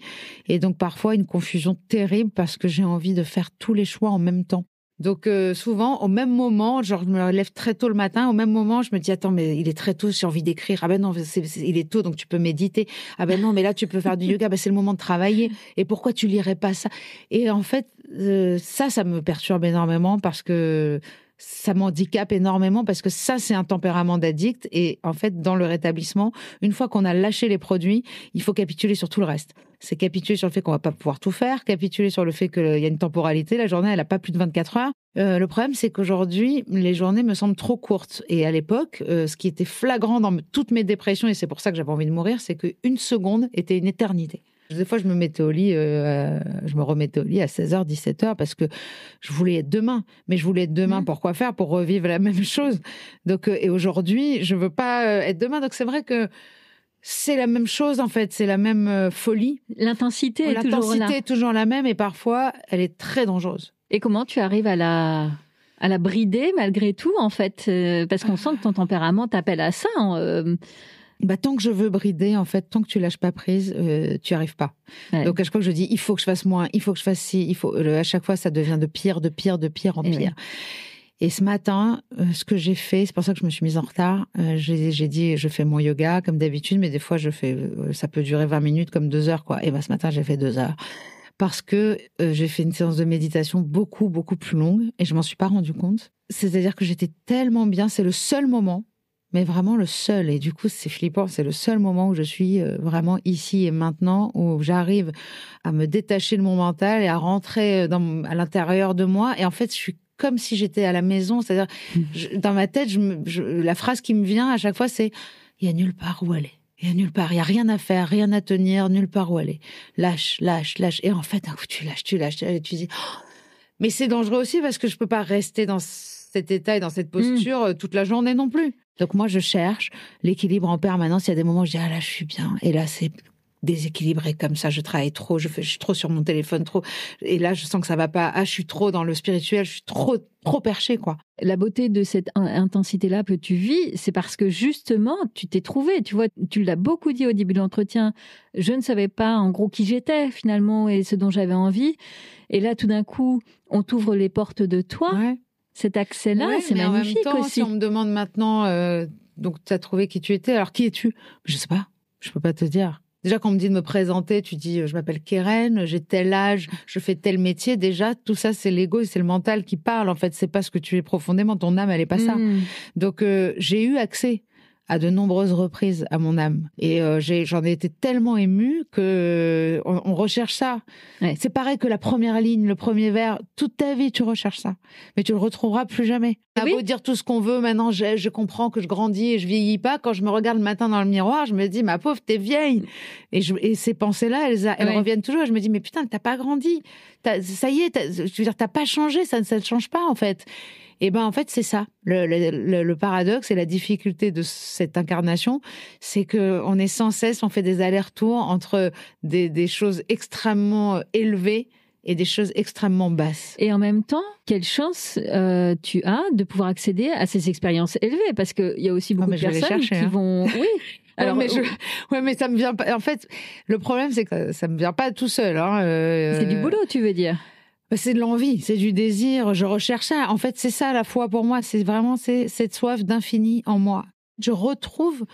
Et donc, parfois, une confusion terrible parce que j'ai envie de faire tous les choix en même temps. Donc souvent, au même moment, genre je me lève très tôt le matin, au même moment, je me dis attends, mais il est très tôt, j'ai envie d'écrire. Ah ben non, il est tôt, donc tu peux méditer. Ah ben non, mais là tu peux faire du yoga, ben c'est le moment de travailler. Et pourquoi tu lirais pas ça? Et en fait, ça me perturbe énormément parce que ça m'handicape énormément parce que ça, c'est un tempérament d'addict. Et en fait, dans le rétablissement, une fois qu'on a lâché les produits, il faut capituler sur tout le reste. C'est capituler sur le fait qu'on va pas pouvoir tout faire, capituler sur le fait qu'il y a une temporalité. La journée, elle a pas plus de 24 heures. Le problème, c'est qu'aujourd'hui, les journées me semblent trop courtes. Et à l'époque, ce qui était flagrant dans toutes mes dépressions, et c'est pour ça que j'avais envie de mourir, c'est qu'une seconde était une éternité. Des fois, je me mettais au lit, je me remettais au lit à 16h, 17h parce que je voulais être demain. Mais je voulais être demain pour quoi faire? Pour revivre la même chose. Donc, et aujourd'hui, je veux pas être demain. Donc, c'est vrai que c'est la même chose, en fait. C'est la même folie. L'intensité est toujours là. L'intensité est toujours la même et parfois, elle est très dangereuse. Et comment tu arrives à la brider malgré tout, en fait? Parce qu'on sent que ton tempérament t'appelle à ça. Tant que je veux brider, en fait, tant que tu lâches pas prise, tu arrives pas. Ouais. Donc à chaque fois que je dis, il faut que je fasse moins, il faut que je fasse ci, à chaque fois ça devient de pire en pire. Ouais. Et ce matin, ce que j'ai fait, c'est pour ça que je me suis mise en retard. J'ai dit, je fais mon yoga comme d'habitude, mais des fois ça peut durer 20 minutes comme 2 heures, quoi. Et ce matin j'ai fait 2 heures parce que j'ai fait une séance de méditation beaucoup plus longue et je m'en suis pas rendu compte. C'est-à-dire que j'étais tellement bien, c'est le seul moment. Mais vraiment le seul. Et du coup, c'est flippant. C'est le seul moment où je suis vraiment ici et maintenant, où j'arrive à me détacher de mon mental et à rentrer à l'intérieur de moi. Et en fait, je suis comme si j'étais à la maison. C'est-à-dire, dans ma tête, la phrase qui me vient à chaque fois, c'est « il y a nulle part où aller. Il y a nulle part. Il y a rien à faire, rien à tenir, nulle part où aller. Lâche. » Et en fait, tu lâches. Et tu dis oh. Mais c'est dangereux aussi parce que je peux pas rester dans cet état et dans cette posture toute la journée non plus. Donc moi, je cherche l'équilibre en permanence. Il y a des moments où je dis, ah là, je suis bien. Et là, c'est déséquilibré comme ça. Je travaille trop, je suis trop sur mon téléphone, trop. Et là, je sens que ça va pas. Ah, je suis trop dans le spirituel, je suis trop perché, quoi. La beauté de cette intensité-là que tu vis, c'est parce que justement, tu t'es trouvé. Tu vois, tu l'as beaucoup dit au début de l'entretien. Je ne savais pas, en gros, qui j'étais finalement et ce dont j'avais envie. Et là, tout d'un coup, on t'ouvre les portes de toi. Ouais. Cet accès-là, c'est mais magnifique en même temps, aussi. Si on me demande maintenant, donc tu as trouvé qui tu étais, alors qui es-tu? Je sais pas, je peux pas te dire. Déjà, quand on me dit de me présenter, tu dis, je m'appelle Keren, j'ai tel âge, je fais tel métier. Déjà, tout ça, c'est l'ego et c'est le mental qui parle. En fait, c'est pas ce que tu es profondément. Ton âme, elle est pas ça. Donc, j'ai eu accès à de nombreuses reprises à mon âme. Et j'en ai été tellement émue que on recherche ça. Ouais. C'est pareil que la première ligne, le premier vers. Toute ta vie, tu recherches ça. Mais tu le retrouveras plus jamais. On a beau dire tout ce qu'on veut, maintenant, je comprends que je grandis et je vieillis pas. Quand je me regarde le matin dans le miroir, je me dis, ma pauvre, t'es vieille. Et ces pensées-là, elles reviennent toujours. Et je me dis, mais putain, t'as pas grandi. Ça y est, je veux dire, t'as pas changé. Ça ne change pas, en fait. Et en fait, c'est ça. Le paradoxe et la difficulté de cette incarnation, c'est que on est sans cesse, on fait des allers-retours entre des choses extrêmement élevées et des choses extrêmement basses. Et en même temps, quelle chance tu as de pouvoir accéder à ces expériences élevées, parce qu'il y a aussi beaucoup de personnes qui vont... Oui. Alors, mais ça me vient pas. En fait, le problème, c'est que ça me vient pas tout seul. C'est du boulot, tu veux dire? C'est de l'envie, c'est du désir, je recherche ça. En fait, c'est ça la foi pour moi, c'est vraiment cette soif d'infini en moi. Je retrouve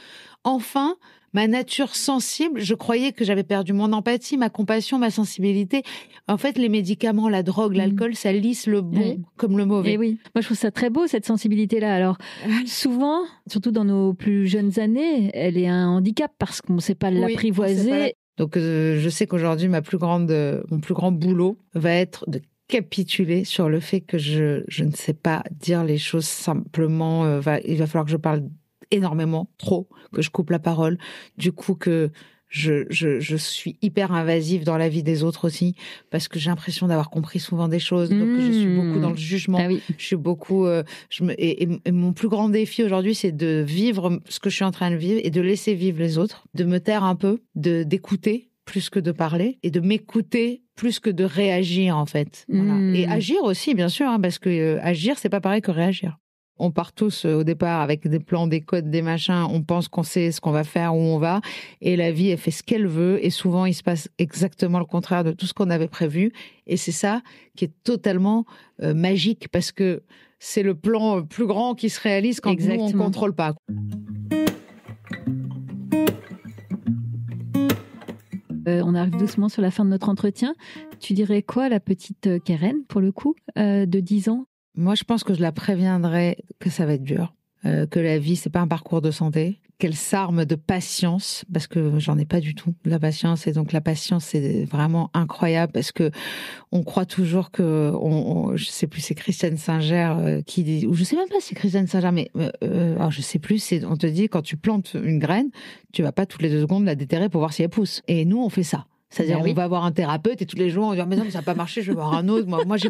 enfin ma nature sensible. Je croyais que j'avais perdu mon empathie, ma compassion, ma sensibilité. En fait, les médicaments, la drogue, l'alcool, ça lisse le bon comme le mauvais. Et oui, moi je trouve ça très beau, cette sensibilité-là. Alors, souvent, surtout dans nos plus jeunes années, elle est un handicap parce qu'on ne sait pas l'apprivoiser. Donc, je sais qu'aujourd'hui, mon plus grand boulot va être de capituler sur le fait que je ne sais pas dire les choses simplement. Il va falloir que je parle énormément, trop, que je coupe la parole. Du coup, que je suis hyper invasive dans la vie des autres aussi, parce que j'ai l'impression d'avoir compris souvent des choses. Donc, je suis beaucoup dans le jugement. Ah oui. Je suis beaucoup... et mon plus grand défi aujourd'hui, c'est de vivre ce que je suis en train de vivre et de laisser vivre les autres, de me taire un peu, d'écouter plus que de parler et de m'écouter plus que de réagir, en fait. Voilà. Et agir aussi, bien sûr, parce que agir, c'est pas pareil que réagir. On part tous au départ avec des plans, des codes, des machins. On pense qu'on sait ce qu'on va faire, où on va. Et la vie, elle fait ce qu'elle veut. Et souvent, il se passe exactement le contraire de tout ce qu'on avait prévu. Et c'est ça qui est totalement magique parce que c'est le plan plus grand qui se réalise quand nous, on ne contrôle pas. On arrive doucement sur la fin de notre entretien. Tu dirais quoi à la petite Keren, pour le coup, de 10 ans ? Moi, je pense que je la préviendrais que ça va être dur, que la vie, c'est pas un parcours de santé, qu'elle s'arme de patience, parce que j'en ai pas du tout de la patience. Et donc, la patience, c'est vraiment incroyable parce que on croit toujours que, je sais plus, c'est Christiane Singer qui dit, ou je sais même pas si c'est Christiane Singer, mais alors je sais plus, on te dit, quand tu plantes une graine, tu vas pas toutes les 2 secondes la déterrer pour voir si elle pousse. Et nous, on fait ça. C'est-à-dire, on va voir un thérapeute et tous les jours, on dit « Mais non, mais ça n'a pas marché, je vais voir un autre. »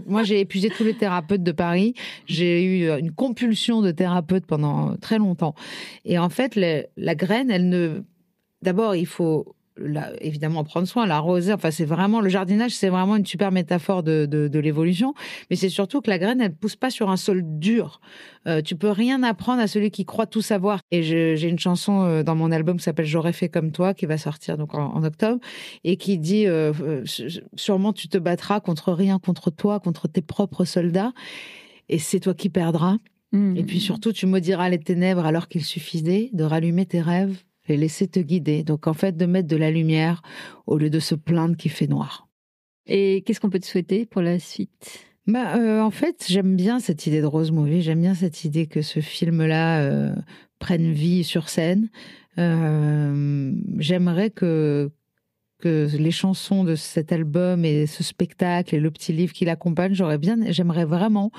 Moi, j'ai épuisé tous les thérapeutes de Paris. J'ai eu une compulsion de thérapeutes pendant très longtemps. Et en fait, la graine, d'abord, il faut évidemment en prendre soin, l'arroser. Enfin, c'est vraiment, le jardinage, c'est vraiment une super métaphore de l'évolution. Mais c'est surtout que la graine, elle pousse pas sur un sol dur. Tu peux rien apprendre à celui qui croit tout savoir. Et j'ai une chanson dans mon album qui s'appelle J'aurais fait comme toi, qui va sortir donc en octobre, et qui dit sûrement tu te battras contre rien, contre toi, contre tes propres soldats, et c'est toi qui perdras. Et puis surtout, tu maudiras les ténèbres alors qu'il suffisait de rallumer tes rêves et laisser te guider. Donc en fait, de mettre de la lumière au lieu de se plaindre qu'il fait noir. Et qu'est-ce qu'on peut te souhaiter pour la suite ? En fait, j'aime bien cette idée de Rose Movie. J'aime bien cette idée que ce film-là prenne vie sur scène. J'aimerais que les chansons de cet album et ce spectacle et le petit livre qui l'accompagne, j'aimerais vraiment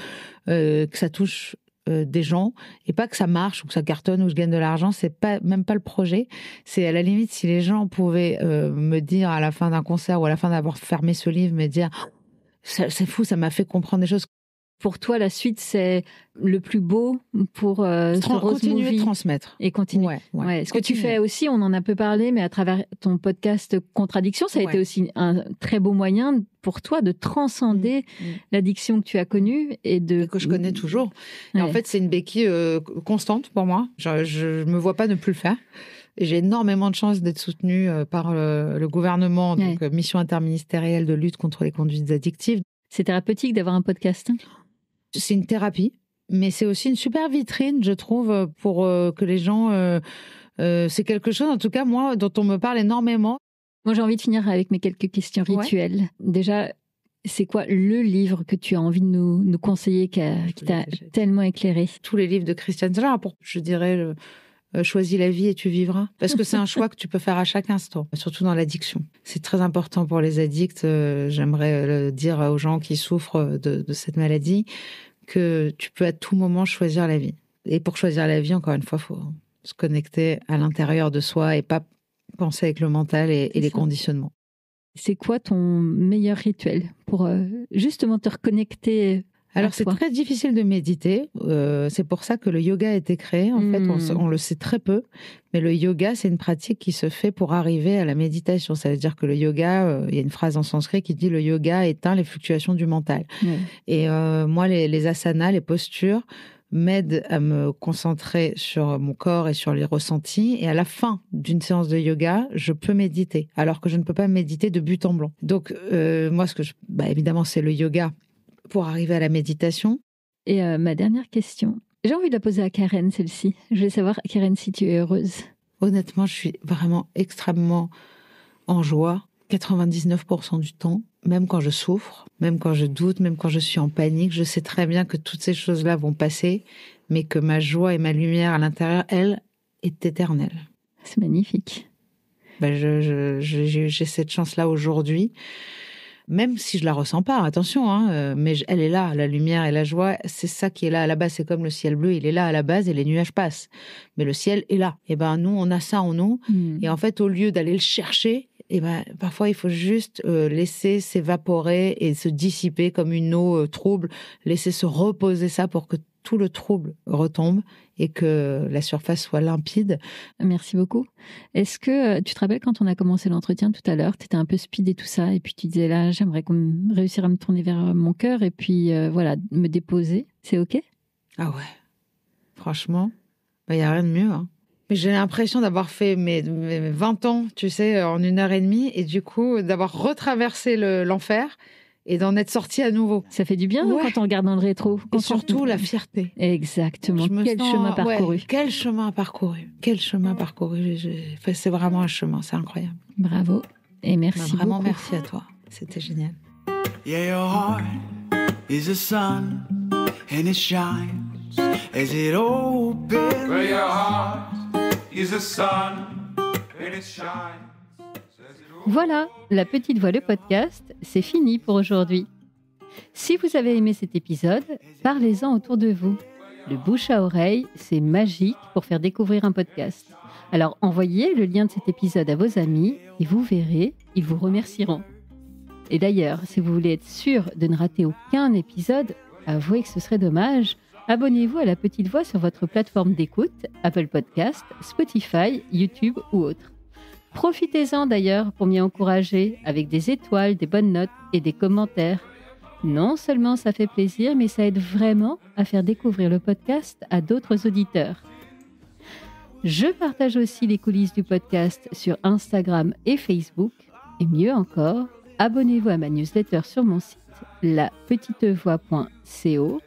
que ça touche des gens, et pas que ça marche ou que ça cartonne ou que je gagne de l'argent. C'est même pas le projet. C'est à la limite, si les gens pouvaient me dire à la fin d'un concert ou à la fin d'avoir fermé ce livre, me dire c'est fou, ça m'a fait comprendre des choses. Pour toi, la suite, c'est le plus beau pour continuer de transmettre. Et continuer. Ouais. Ce que tu fais aussi, on en a peu parlé, mais à travers ton podcast Contradiction, ça a été aussi un très beau moyen pour toi de transcender l'addiction que tu as connue et que je connais toujours. Et en fait, c'est une béquille constante pour moi. Je me vois pas ne plus le faire. Et j'ai énormément de chance d'être soutenue par le gouvernement, donc mission interministérielle de lutte contre les conduites addictives. C'est thérapeutique d'avoir un podcast. C'est une thérapie, mais c'est aussi une super vitrine, je trouve, pour que les gens... c'est quelque chose, en tout cas, moi, dont on me parle énormément. Moi, j'ai envie de finir avec mes quelques questions rituelles. Déjà, c'est quoi le livre que tu as envie de nous conseiller, qui t'a tellement éclairé ? Tous les livres de Christiane Singer, je dirais... choisis la vie et tu vivras. Parce que c'est un choix que tu peux faire à chaque instant, surtout dans l'addiction. C'est très important pour les addicts. J'aimerais dire aux gens qui souffrent de cette maladie que tu peux à tout moment choisir la vie. Et pour choisir la vie, encore une fois, il faut se connecter à l'intérieur de soi et pas penser avec le mental et les conditionnements. C'est quoi ton meilleur rituel pour justement te reconnecter ? Alors, c'est très difficile de méditer. C'est pour ça que le yoga a été créé. En fait, on le sait très peu. Mais le yoga, c'est une pratique qui se fait pour arriver à la méditation. Ça veut dire que le yoga, il y a une phrase en sanskrit qui dit « le yoga éteint les fluctuations du mental ». Et moi, les asanas, les postures, m'aident à me concentrer sur mon corps et sur les ressentis. Et à la fin d'une séance de yoga, je peux méditer, alors que je ne peux pas méditer de but en blanc. Donc, moi, évidemment, c'est le yoga pour arriver à la méditation. Et ma dernière question, j'ai envie de la poser à Keren, celle-ci. Je vais savoir, Keren, si tu es heureuse. Honnêtement, je suis vraiment extrêmement en joie, 99% du temps, même quand je souffre, même quand je doute, même quand je suis en panique. Je sais très bien que toutes ces choses-là vont passer, mais que ma joie et ma lumière à l'intérieur, elle, est éternelle. C'est magnifique. J'ai cette chance-là aujourd'hui. Même si je la ressens pas, attention, mais elle est là, la lumière et la joie, c'est ça qui est là à la base. C'est comme le ciel bleu, il est là à la base et les nuages passent. Mais le ciel est là. Et nous, on a ça en nous. Et en fait, au lieu d'aller le chercher, parfois, il faut juste laisser s'évaporer et se dissiper comme une eau trouble, laisser se reposer ça pour que tout le trouble retombe et que la surface soit limpide. Merci beaucoup. Est-ce que tu te rappelles quand on a commencé l'entretien tout à l'heure, tu étais un peu speed et tout ça, et puis tu disais là, j'aimerais réussir à me tourner vers mon cœur et puis me déposer. C'est OK ? Ah ouais. franchement, il n'y a rien de mieux. Hein. Mais j'ai l'impression d'avoir fait mes 20 ans, tu sais, en 1h30, et du coup, d'avoir retraversé l'enfer et d'en être sorti à nouveau. Ça fait du bien quand on regarde dans le rétro. Et surtout la fierté. Exactement. Quel chemin parcouru. Quel chemin parcouru. Quel chemin parcouru. C'est vraiment un chemin, c'est incroyable. Bravo. Et merci vraiment beaucoup. Merci à toi. C'était génial. Yeah, your heart is a sun and it shines as it opens. Where your heart is a sun and it shines. Voilà, La Petite Voix, le podcast, c'est fini pour aujourd'hui. Si vous avez aimé cet épisode, parlez-en autour de vous. Le bouche à oreille, c'est magique pour faire découvrir un podcast. Alors envoyez le lien de cet épisode à vos amis et vous verrez, ils vous remercieront. Et d'ailleurs, si vous voulez être sûr de ne rater aucun épisode, avouez que ce serait dommage, abonnez-vous à La Petite Voix sur votre plateforme d'écoute, Apple Podcast, Spotify, YouTube ou autre. Profitez-en d'ailleurs pour m'y encourager avec des étoiles, des bonnes notes et des commentaires. Non seulement ça fait plaisir, mais ça aide vraiment à faire découvrir le podcast à d'autres auditeurs. Je partage aussi les coulisses du podcast sur Instagram et Facebook. Et mieux encore, abonnez-vous à ma newsletter sur mon site lapetitevoix.co.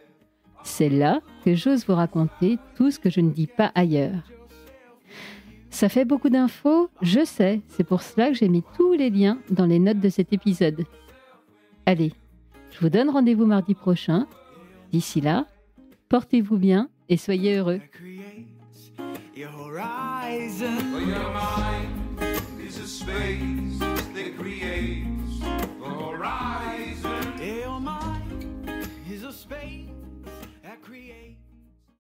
C'est là que j'ose vous raconter tout ce que je ne dis pas ailleurs. Ça fait beaucoup d'infos, je sais, c'est pour cela que j'ai mis tous les liens dans les notes de cet épisode. Allez, je vous donne rendez-vous mardi prochain. D'ici là, portez-vous bien et soyez heureux. Your horizon. Where your mind is a space